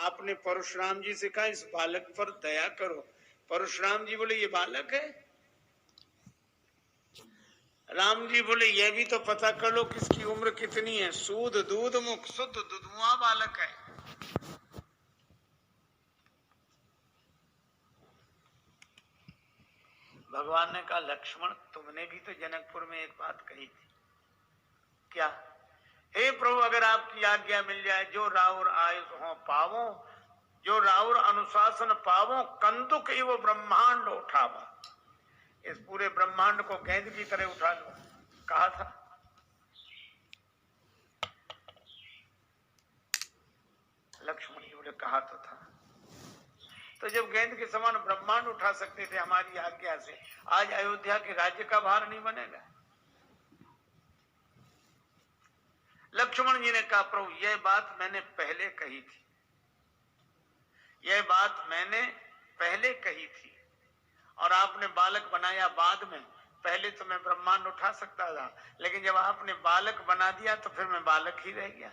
आपने परशुराम जी से कहा इस बालक पर दया करो। परशुराम जी बोले ये बालक है? राम जी बोले ये भी तो पता कर लो किसकी उम्र कितनी है। सूद दूध मुख शुद्ध दुधुआ बालक है। भगवान ने कहा लक्ष्मण तुमने भी तो जनकपुर में एक बात कही थी। क्या? हे प्रभु अगर आपकी आज्ञा मिल जाए जो राउर आयुष हो पावो, जो राउर अनुशासन पावो, कंदुक एवं ब्रह्मांड उठावा। इस पूरे ब्रह्मांड को गेंद की तरह उठा लो, कहा था। लक्ष्मण जी बोले कहा तो था। तो जब गेंद के समान ब्रह्मांड उठा सकते थे हमारी आज्ञा से, आज अयोध्या के राज्य का भार नहीं बनेगा? लक्ष्मण जी ने कहा प्रभु यह बात मैंने पहले कही थी, यह बात मैंने पहले कही थी और आपने बालक बनाया बाद में। पहले तो मैं ब्रह्मांड उठा सकता था, लेकिन जब आपने बालक बना दिया तो फिर मैं बालक ही रह गया।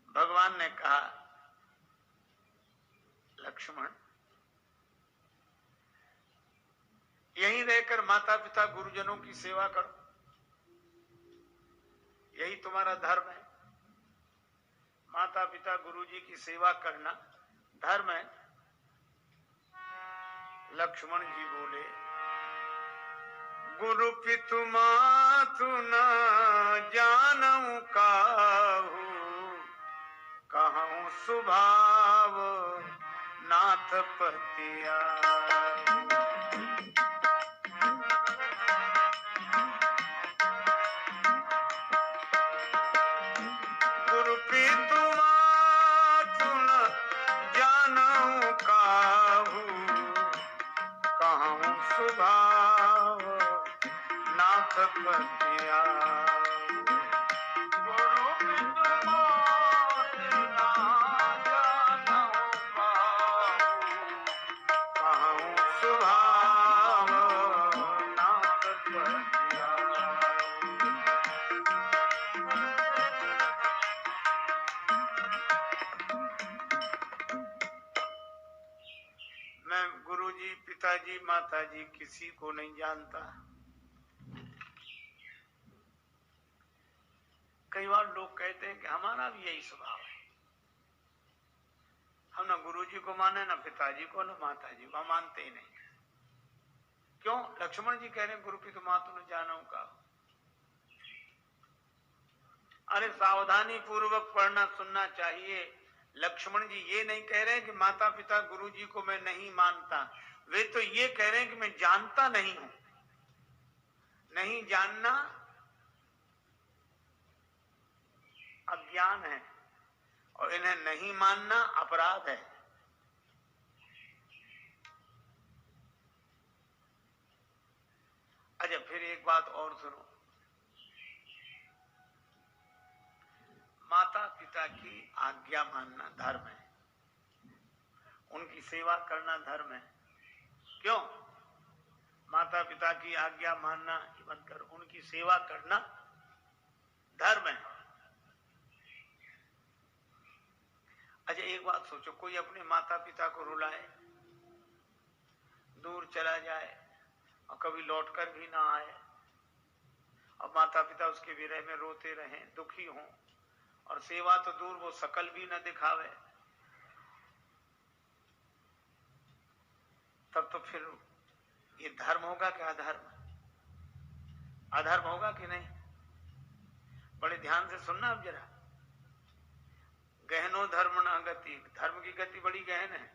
भगवान ने कहा लक्ष्मण यहीं रहकर माता पिता गुरुजनों की सेवा करो, यही तुम्हारा धर्म है। माता पिता गुरु जी की सेवा करना धर्म है। लक्ष्मण जी बोले गुरु पितु मातु न जानऊ काहू, कहूं सुभाव नाथ पतिया। गुरु पितु मातु न जानऊ काहू, कहूं सुभाव नाथ पतिया। पिताजी माताजी किसी को नहीं जानता। कई बार लोग कहते हैं कि हमारा भी यही स्वभाव है, हम ना गुरुजी को माने ना पिताजी को ना माताजी को, मानते ही नहीं। क्यों? लक्ष्मण जी कह रहे हैं गुरु पितु मातु न जानऊ का। अरे सावधानी पूर्वक पढ़ना सुनना चाहिए। लक्ष्मण जी ये नहीं कह रहे हैं कि माता पिता गुरु जी को मैं नहीं मानता, वे तो ये कह रहे हैं कि मैं जानता नहीं हूं। नहीं जानना अज्ञान है और इन्हें नहीं मानना अपराध है। अच्छा फिर एक बात और सुनो, माता पिता की आज्ञा मानना धर्म है, उनकी सेवा करना धर्म है। क्यों? माता पिता की आज्ञा मानना मत कर, उनकी सेवा करना धर्म है। अच्छा एक बात सोचो, कोई अपने माता पिता को रुलाए, दूर चला जाए और कभी लौटकर भी ना आए और माता पिता उसके विरह में रोते रहें, दुखी हों, और सेवा तो दूर वो शकल भी न दिखावे, तब तो फिर ये धर्म होगा कि अधर्म? अधर्म होगा कि नहीं? बड़े ध्यान से सुनना अब जरा। गहनो धर्म न गति, धर्म की गति बड़ी गहन है।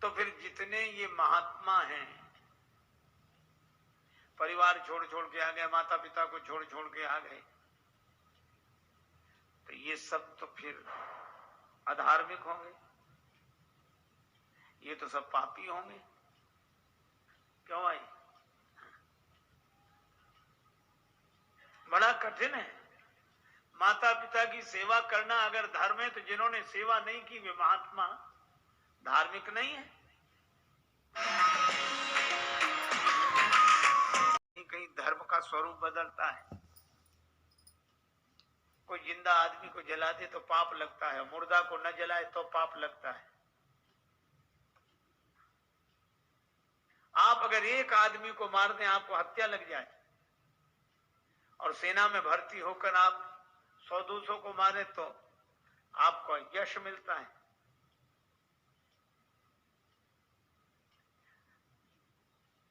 तो फिर जितने ये महात्मा हैं, परिवार छोड़ छोड़ के आ गए, माता पिता को छोड़ छोड़ के आ गए, तो ये सब तो फिर अधार्मिक होंगे, ये तो सब पापी होंगे। क्यों भाई? बड़ा कठिन है। माता पिता की सेवा करना अगर धर्म है तो जिन्होंने सेवा नहीं की वे महात्मा धार्मिक नहीं है। कहीं धर्म का स्वरूप बदलता है। जिंदा आदमी को जला दे तो पाप लगता है, मुर्दा को न जलाए तो पाप लगता है। आप अगर एक आदमी को मार दें, आपको हत्या लग जाए, और सेना में भर्ती होकर आप 100-200 को मारे तो आपको यश मिलता है।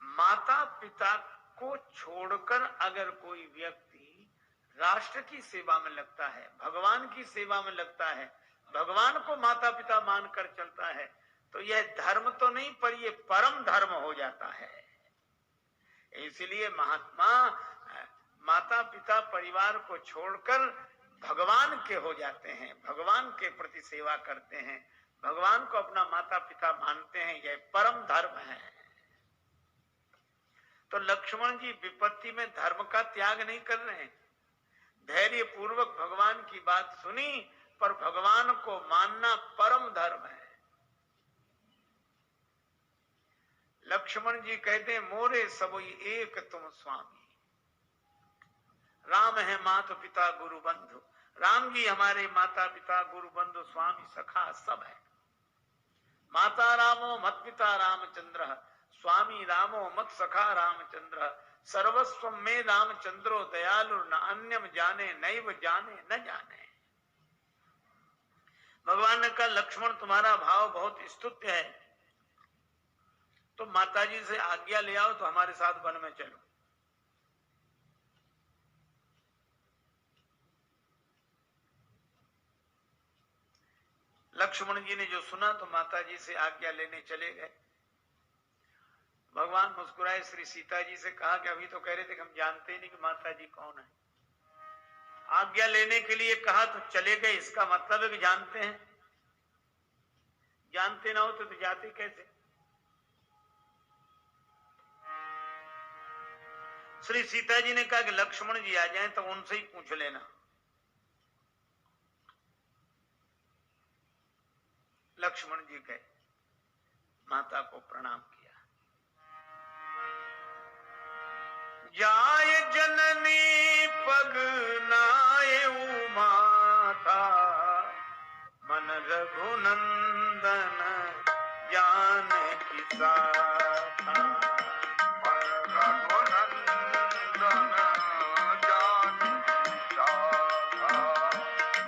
माता पिता को छोड़कर अगर कोई व्यक्ति राष्ट्र की सेवा में लगता है, भगवान की सेवा में लगता है, भगवान को माता पिता मानकर चलता है, तो यह धर्म तो नहीं पर यह परम धर्म हो जाता है। इसलिए महात्मा माता पिता परिवार को छोड़कर भगवान के हो जाते हैं, भगवान के प्रति सेवा करते हैं, भगवान को अपना माता पिता मानते हैं, यह परम धर्म है। तो लक्ष्मण जी विपत्ति में धर्म का त्याग नहीं कर रहे हैं, धैर्य पूर्वक भगवान की बात सुनी, पर भगवान को मानना परम धर्म है। लक्ष्मण जी कहते हैं, मोरे सबोई एक तुम स्वामी, राम है माता पिता गुरु बंधु। राम जी हमारे माता पिता गुरु बंधु स्वामी सखा सब है। माता रामो मत पिता रामचंद्र, स्वामी रामो मत सखा रामचंद्र, सर्वस्व में रामचंद्रो दयालु, न अन्यम जाने नैव जाने न जाने। भगवान ने कहा, लक्ष्मण तुम्हारा भाव बहुत स्तुत्य है, तो माताजी से आज्ञा ले आओ तो हमारे साथ वन में चलो। लक्ष्मण जी ने जो सुना तो माताजी से आज्ञा लेने चले गए। भगवान मुस्कुराए, श्री सीता जी से कहा कि अभी तो कह रहे थे कि हम जानते ही नहीं कि माताजी कौन है। आज्ञा लेने के लिए कहा तो चले गए, इसका मतलब है कि जानते हैं। जानते ना हो तो जाते कैसे। श्री सीता जी ने कहा कि लक्ष्मण जी आ जाएं तो उनसे ही पूछ लेना। लक्ष्मण जी गए, माता को प्रणाम किया। जाय जननी पग नाये माता, मन रघुनंदन जानकी साथा। मन रघुनंदन जानकी साथा,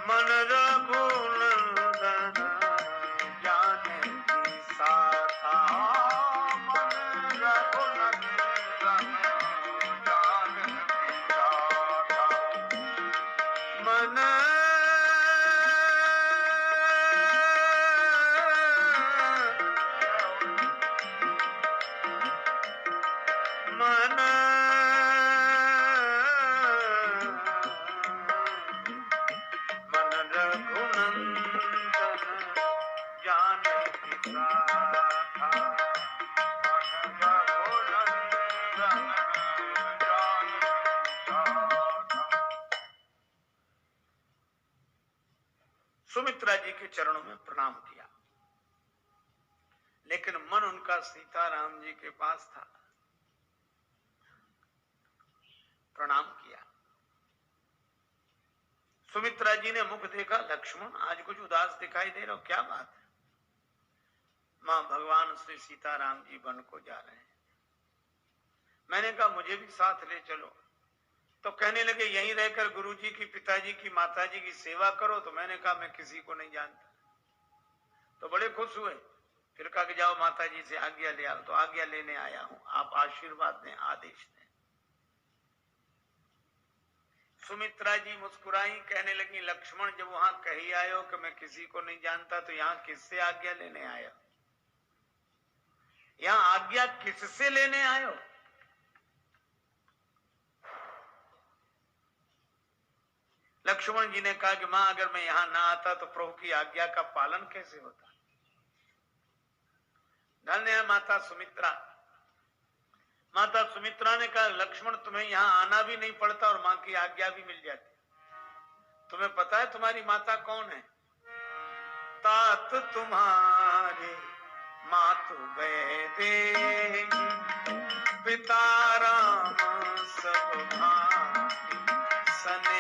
मन रघुनंदन जानकी साथा, मन रघुनंदन जानकी साथा। मन सुमित्रा जी के चरणों में प्रणाम किया, लेकिन मन उनका सीताराम जी के पास था। प्रणाम किया। सुमित्रा जी ने मुख देखा, लक्ष्मण आज कुछ उदास दिखाई दे रहा हो, क्या बात है? मां, भगवान श्री सीताराम जी वन को जा रहे हैं। मैंने कहा मुझे भी साथ ले चलो, तो कहने लगे यहीं रहकर गुरुजी की, पिताजी की, माताजी की सेवा करो। तो मैंने कहा मैं किसी को नहीं जानता। तो बड़े खुश हुए, फिर कहा कि जाओ माताजी से आज्ञा ले आओ। तो आज्ञा लेने आया हूं, आप आशीर्वाद दें, आदेश दें। सुमित्रा जी मुस्कुराई, कहने लगी लक्ष्मण जब वहां कही आयो कि मैं किसी को नहीं जानता, तो यहां किससे आज्ञा लेने आयो? यहां आज्ञा किससे लेने आयो? लक्ष्मण जी ने कहा कि मां, अगर मैं यहां ना आता तो प्रभु की आज्ञा का पालन कैसे होता? धन्य है माता सुमित्रा। माता सुमित्रा ने कहा लक्ष्मण तुम्हें यहां आना भी नहीं पड़ता और मां की आज्ञा भी मिल जाती। तुम्हें पता है तुम्हारी माता कौन है? तात तुम्हारे मातु वैदेही, पिता राम सब भाई सने